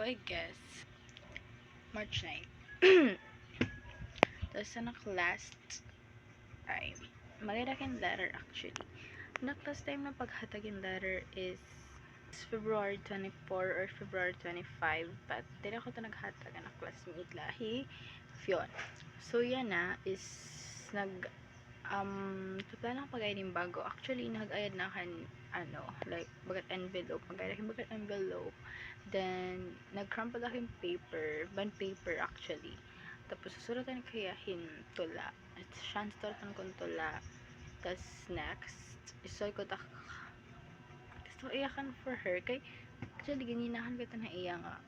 I guess, March 9. Tapos anak last time, magadakin letter actually. Anak last time na paghatagin letter is February 24 or February 25. But di na ko ito naghatag anak classmate lahi. Yun. So yan na is plano ko pag-ayad yung bago. Actually, nag-ayad na kan like, bagat envelope. Mag-ayad na bagat envelope. Then, nag-crumple ako yung paper. Bond paper, actually. Tapos, susuratan kayahin tula. At chance turatan kong tula. Tapos, next, isoy ko gusto iyakan for her. Kay, actually, ganinahan ko ito na iya nga.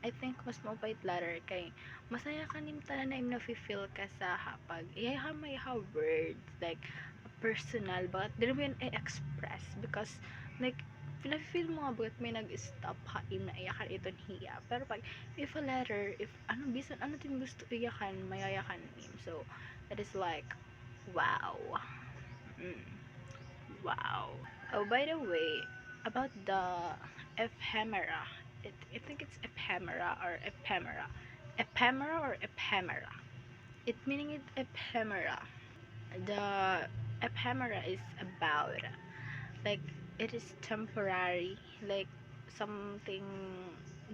I think mas mapait later kay masaya ka nim tanan na im na feel ka sa hapag iha may ha words like personal but dili mo yun i-express because like feel mo nga may nag-stop ha im na iyakan iton hiya pero pag if a letter if ano bisan ano tin gusto iyakan mayayakan nim so that is like wow. Wow. Oh, by the way, about the ephemera. I think it's ephemera or ephemera. Ephemera or ephemera. It meaning it ephemera. The ephemera is about like it is temporary, like something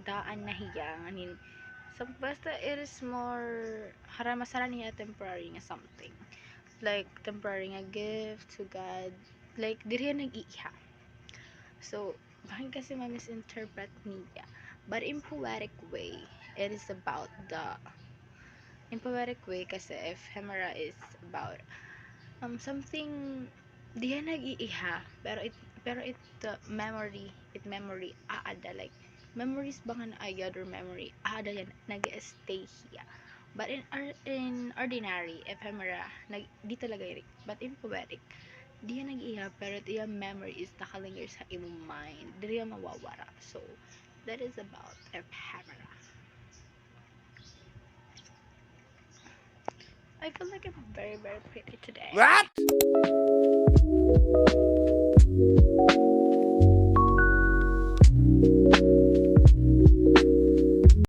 daan na hiya. I mean, basta it is more masara niya temporary nga something. Like temporary nga gift to God. Like diri nag-iiha. So, bakit kasi ma-misinterpret niya? But in poetic way, it is about in poetic way kasi ephemera is about something di yan nag-iiha pero it memory aada like memories ba nga na ayad or memory aada yan nag-stay hiya but in ordinary ephemera di talaga yun but in poetic di yan nag-iha pero the memory is nakalinger sa imong mind di yan mawawara so that is about ephemera. I feel like I'm very very pretty today. What?